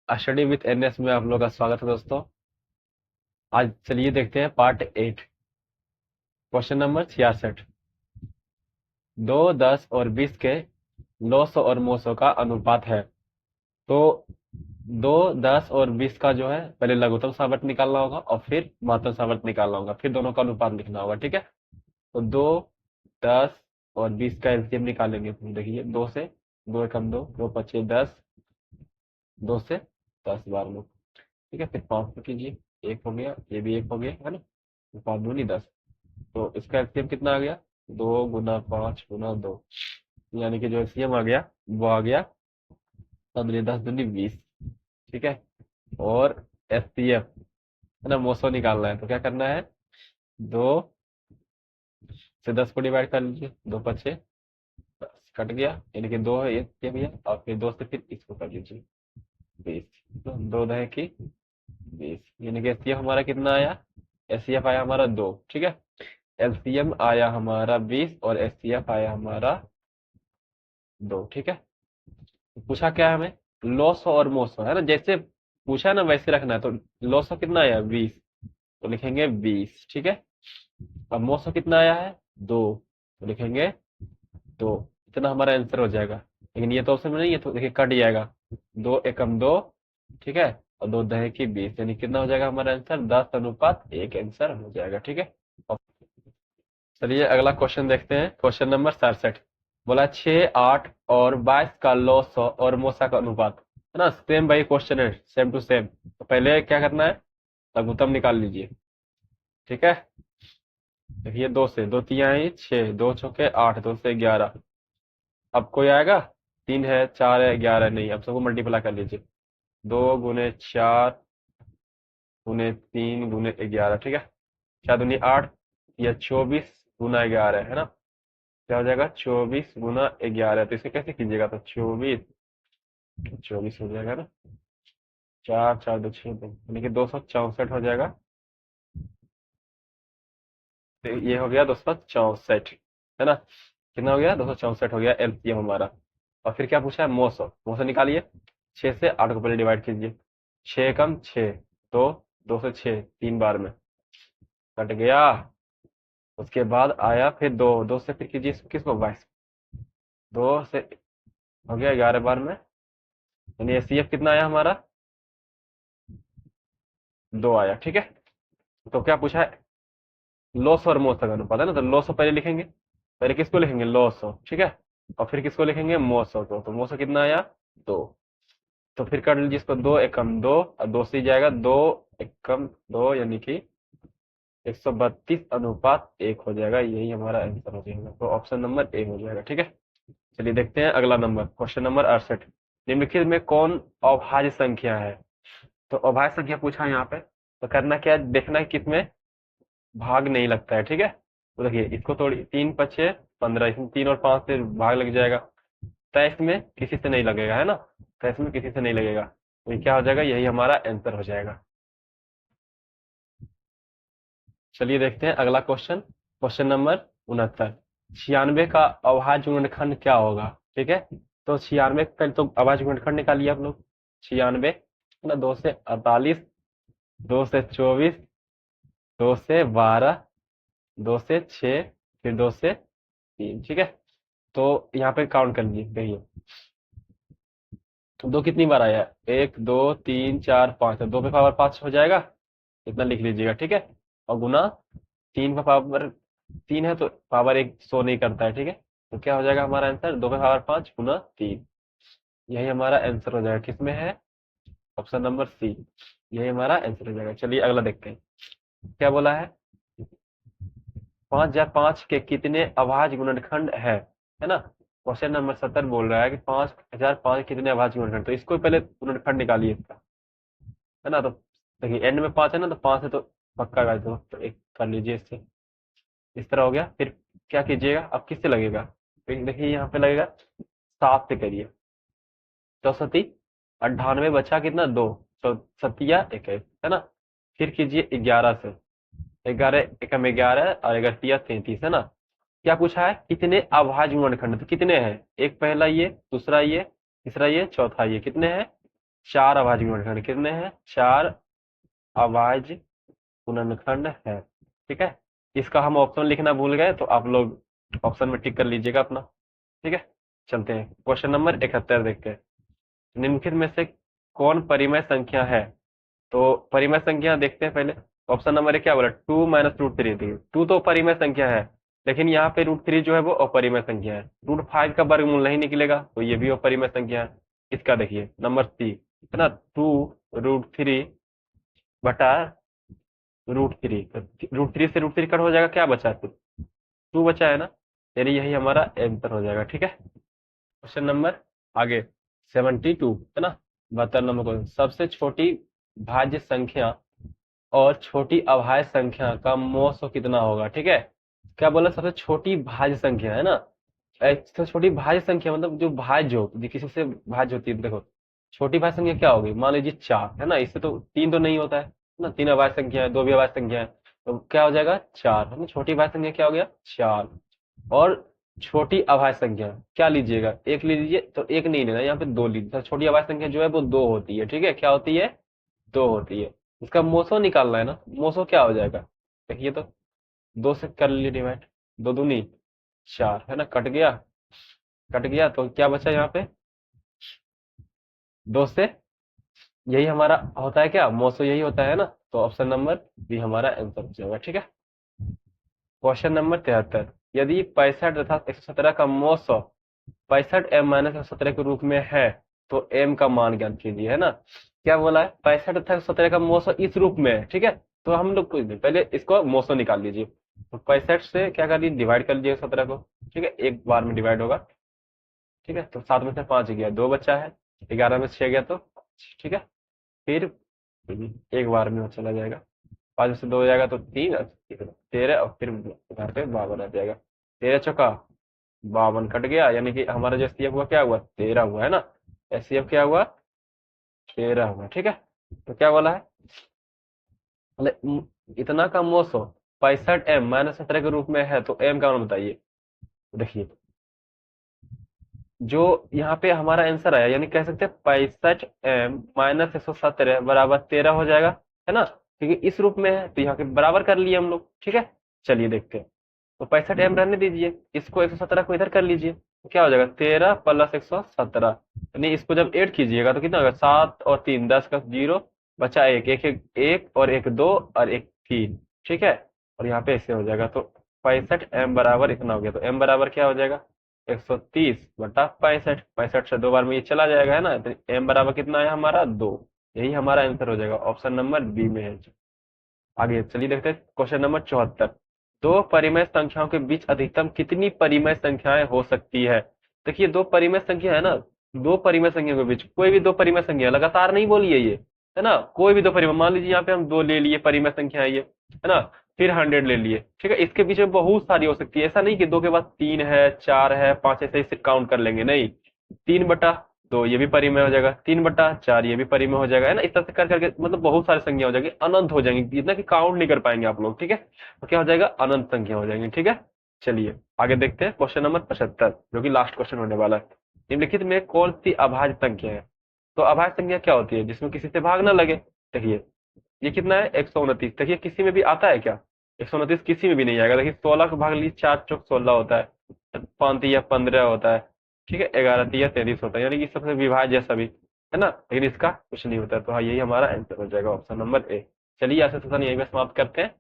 Study with NS में आप लोग का स्वागत है दोस्तों। आज चलिए देखते हैं पार्ट 8, क्वेश्चन नंबर 66। 2, 10 और 20 के लॉसो और मोसो का अनुपात है। तो 2, 10 और 20 का जो है पहले लघुत्तम सावर्त निकालना होगा और फिर महत्तम सावर्त निकालना होगा, फिर दोनों का अनुपात लिखना होगा। ठीक है, तो 2, 10 और 20 का एलसीएम निकालेंगे। तो देखिए 2 से 2 एकम 2, 2 पचे 10, 2 से 10 बार में। ठीक है, फिर 5 पे कीजिए, एक हो गया, ये भी एक हो गया है ना, 5 दूनी 10। तो इसका एलसीएम कितना आ गया? 2 × 5 × 2, यानी कि जो एलसीएम आ गया वो आ गया 15, 10 दूनी 20। ठीक है, और एचसीएफ है ना, मोसो निकालना है। तो क्या करना है? 2 से 10 को डिवाइड कर लीजिए, 2 पचे 10 कट गया, यानी कि 2 है ये भैया, और फिर 2 से फिर इसको कर लीजिए 20। तो 2 दहे की 20, यानी कि एचसीएफ हमारा कितना आया? एचसीएफ आया हमारा 2। ठीक है, एलसीएम आया हमारा 20 और एचसीएफ आया हमारा 2। ठीक है, पूछा क्या है हमें? लॉस और मोसो है ना, जैसे पूछा है ना वैसे रखना है। तो लॉसो कितना आया? 20, तो लिखेंगे 20। ठीक है, अब मोसो कितना आया है? 2, तो लिखेंगे 2। इतना हमारा आंसर हो जाएगा। लेकिन ये तो ऑप्शन में नहीं है, तो देखिए कट जाएगा, 2 एकम 2। ठीक है, और 2 दहे की 20, यानी कितना हो जाएगा हमारा आंसर? 10:1 आंसर हो जाएगा। ठीक है, चलिए अगला क्वेश्चन देखते हैं। क्वेश्चन नंबर 67 बोला 6, 8 और 22 का लॉसो और मोसा का अनुपात है ना। सेम भाई क्वेश्चन है, सेम टू सेम। तो पहले क्या करना है? लघुत्तम निकाल लीजिए। ठीक है, देखिए 2 से 2 तिहाई 6, 2 चौके 8, 2 से 11। अब कोई आएगा? 3 है, 4 है, 11 नहीं। अब सबको मल्टीप्लाई कर लीजिए, 2 × 4 × 3 × 11। ठीक है, 4 दूनी 8 या 24 × 11 है ना। क्या हो जाएगा? 24 × 11। तो इसे कैसे कीजिएगा? तो 24 24 हो जाएगा ना, 4 4 2 6 2, यानी कि 264 हो जाएगा। तो ये हो गया 264 है ना। कितना हो गया? 264 हो गया एलसीएम हमारा। और फिर क्या पूछा है? मोसो। मोसो निकालिए, 6 से 8 को पहले डिवाइड कीजिए, 6 कम 6, तो 2 से 6 3 बार में कट गया। उसके बाद आया फिर 2, 2 से फिर कीजिए किसको? 22, 2 से हो गया 11 बार में, यानी एचसीएफ कितना आया हमारा? 2 आया। ठीक है, तो क्या पूछा है? लॉस और मोसो का अनुपात है ना। तो लॉसो पहले लिखेंगे, पहले किसको लिखेंगे? लॉसो। ठीक है, और फिर किसको लिखेंगे? मोसो को। तो मोसो कितना आया? 2। तो फिर कर लीजिए इसको, 2 एकम 2, और 2 से जाएगा 2 एकम 2, यानी कि 132:1 हो जाएगा। यही हमारा आंसर हो जाएगा। तो ऑप्शन नंबर ए हो जाएगा। ठीक है, चलिए देखते हैं अगला नंबर, क्वेश्चन नंबर 68। निम्नलिखित में कौन अभाज्य संख्या है? तो अभाज्य संख्या पूछा है यहाँ पे। तो करना क्या है? देखना है किसमें भाग नहीं लगता है। ठीक है, तो देखिए इसको थोड़ी 3 पचे 15, इसमें 3 और 5 से भाग लग जाएगा। तो इसमें किसी से नहीं लगेगा है ना, तो इसमें किसी से नहीं लगेगा। तो ये क्या हो जाएगा? यही हमारा आंसर हो जाएगा। चलिए देखते हैं अगला क्वेश्चन, क्वेश्चन नंबर 69। 96 का अभाज्य गुणनखंड क्या होगा? ठीक है, तो 96 का तो अभाज्य गुणनखंड निकालिए आप लोग। 96 है ना, 2 से 48, 2 से 24, 2 से 12, 2 से 6, फिर 2 से 3। ठीक है, तो यहाँ पे काउंट कर लीजिए, देखिए तो 2 कितनी बार आया? 1 2 3 4 5, 2 पे पावर 5 हो जाएगा, इतना लिख लीजिएगा। ठीक है, और गुना 3 पे पावर 3 है, तो पावर 1 शो नहीं करता है। ठीक है, तो क्या हो जाएगा हमारा आंसर? 2 पे पावर 5 गुना 3। यही हमारा आंसर हो जाएगा। किसमें है? ऑप्शन नंबर सी, यही हमारा आंसर हो जाएगा। चलिए अगला देखते हैं क्या बोला है। 5005 के कितने अभाज्य गुणनखंड है ना। क्वेश्चन नंबर 70 बोल रहा है कि 5005 कितने अभाज्य गुणनखंड। तो इसको पहले गुणनखंड निकालिए इसका, है ना। तो देखिए एंड में 5 है ना, तो 5 है तो पक्का का तो एक कर लीजिए इससे। इस तरह हो गया। फिर क्या कीजिएगा? अब किससे लगेगा? तो देखिए यहाँ पे लगेगा 7 से करिए, 64 98 बचा कितना? 2, तो 7 21 है ना। फिर कीजिए 11 से, 11 एकम 11 और 11 33 है ना। क्या पूछा है? कितने अभाज्य गुणनखंड? तो कितने हैं? एक पहला ये, दूसरा ये, तीसरा ये, चौथा ये, कितने हैं? 4 अभाज्य गुणनखंड कितने हैं? 4 अभाज्य गुणनखंड है। ठीक है, इसका हम ऑप्शन लिखना भूल गए तो आप लोग ऑप्शन में टिक कर लीजिएगा अपना। ठीक है, चलते हैं क्वेश्चन नंबर 71 देखते हैं। निम्नलिखित में से कौन परिमेय संख्या है? तो परिमेय संख्या देखते हैं पहले। ऑप्शन नंबर एक क्या बोला? 2 - √3 थी। 2 तो परिमेय संख्या है, लेकिन यहाँ पे √3 जो है वो अपरिमेय संख्या है। √5 का वर्गमूल नहीं निकलेगा तो ये भी अपरिमेय संख्या है। इसका देखिए नंबर सी है ना, 2 √3 बटा √3। √3 से √3 कट हो जाएगा, क्या बचा फिर? 2 बचा है ना, यानी यही हमारा आंसर हो जाएगा। ठीक है, क्वेश्चन नंबर आगे 72 है ना, 72 नंबर क्वेश्चन। सबसे छोटी भाज्य संख्या और छोटी अभाज्य संख्या का मौसो कितना होगा? ठीक है, क्या बोला? सबसे छोटी भाज्य संख्या है ना, सबसे छोटी भाज्य संख्या मतलब जो भाज्य हो, जो किसी से भाज्य होती है। देखो छोटी भाज्य संख्या क्या होगी? मान लीजिए 4 है ना, इससे तो 3 तो नहीं होता है ना, 3 अभाज्य संख्या है, 2 भी अभाज्य संख्या है, तो क्या हो जाएगा? 4 है ना। छोटी भाज्य संख्या क्या हो गया? 4। और छोटी अभाज्य संख्या क्या लीजिएगा? 1 ले लीजिए, तो 1 नहीं लेना, यहाँ पे 2 लीजिए। तो छोटी अभाज्य संख्या जो है वो 2 होती है। ठीक है, क्या होती है? 2 होती है। इसका मोसो निकालना है ना, मोसो क्या हो जाएगा? देखिए तो 2 से कर लिए डिवाइड, 2 दूनी 4 है ना, कट गया, कट गया तो क्या बचा यहाँ पे? 2 से, यही हमारा होता है क्या? मोसो यही होता है ना, तो ऑप्शन नंबर बी हमारा आंसर हो जाएगा। ठीक है, क्वेश्चन नंबर 73। यदि 65 तथा 117 का मोसो 65m - 117 के रूप में है तो m का मान ज्ञात कीजिए। है ना, क्या बोला है? 65 तथा 117 का मोसो इस रूप में है। ठीक है, तो हम लोग कुछ नहीं, पहले इसको मोसो निकाल लीजिए। तो 65 से क्या कर लीजिए? डिवाइड कर लीजिए 17 को। ठीक है, एक बार में डिवाइड होगा। ठीक है, तो 7 में से 5 गया, 2 बच्चा है। 11 में से 6 गया तो, ठीक है, फिर एक बार में वो चला जाएगा। 5 में से 2 हो जाएगा तो 3, 13, और फिर यहाँ पे 52 आ जाएगा। 13 चौका 52 कट गया, यानी कि हमारा जो एचसीएफ हुआ क्या हुआ? 13 हुआ है ना। एचसीएफ क्या हुआ? 13 हुआ। ठीक है, तो क्या बोला है? इतना का मोसो 65m - 17 के रूप में है तो m का मान बताइए। देखिए जो यहाँ पे हमारा आंसर आया, यानी कह सकते हैं 65m - 117 बराबर 13 हो जाएगा। है ना, क्योंकि इस रूप में है तो यहाँ के बराबर कर लिए हम लोग। ठीक है, चलिए देखते हैं। तो 65m रहने दीजिए, इसको 117 को इधर कर लीजिए, तो क्या हो जाएगा? 13 + 117, यानी इसको जब ऐड कीजिएगा तो कितना होगा? 7 और 3 10 का 0 बचा, एक एक एक, एक और एक 2 और एक 3। ठीक है, और यहाँ पे ऐसे हो जाएगा, तो 65m बराबर इतना हो गया, तो m बराबर क्या हो जाएगा? 130/65। 65 से 2 बार में ये चला जाएगा, है ना, तो m बराबर कितना है हमारा? 2। यही हमारा आंसर हो जाएगा, ऑप्शन नंबर बी में है। आगे चलिए देखते हैं क्वेश्चन नंबर 74। दो परिमेय संख्याओं के बीच अधिकतम कितनी परिमेय संख्याएं हो सकती है? देखिए दो परिमेय संख्या है ना, दो परिमेय संख्या के बीच कोई भी दो परिमेय संख्या, लगातार नहीं बोलिए ये, है ना, कोई भी दो परिमेय, मान लीजिए यहाँ पे हम 2 ले लिए परिमेय संख्या है ये, है ना, फिर 100 ले लिए। ठीक है, इसके बीच में बहुत सारी हो सकती है, ऐसा नहीं कि 2 के बाद 3 है, 4 है, 5, ऐसे ही काउंट कर लेंगे, नहीं। 3/2 ये भी परिमेय हो जाएगा, 3/4 ये भी परिमेय हो जाएगा, है ना। इस तरह से कर करके मतलब बहुत सारी संख्या हो जाएगी, अनंत हो जाएंगी, इतना कि काउंट नहीं कर पाएंगे आप लोग। ठीक है, तो क्या हो जाएगा? अनंत संख्या हो जाएंगी। ठीक है, चलिए आगे देखते हैं क्वेश्चन नंबर 75, जो कि लास्ट क्वेश्चन होने वाला है। निम्नलिखित में कौन सी अभाज्य संख्या है? तो अभाज्य संख्या क्या होती है? जिसमें किसी से भाग ना लगे। देखिए ये कितना है? 129। देखिए किसी में भी आता है क्या? 129 किसी में भी नहीं आएगा। देखिए 16 को भाग लीजिए, 4 चौक 16 होता है, 5 या 15 होता है। ठीक है, 11 या 33 होता है, यानी कि सबसे विभाज्य सभी, है ना, लेकिन इसका कुछ नहीं होता है। तो हाँ, यही हमारा आंसर हो जाएगा, ऑप्शन नंबर ए। चलिए आज का सेशन यहीं पे समाप्त करते हैं।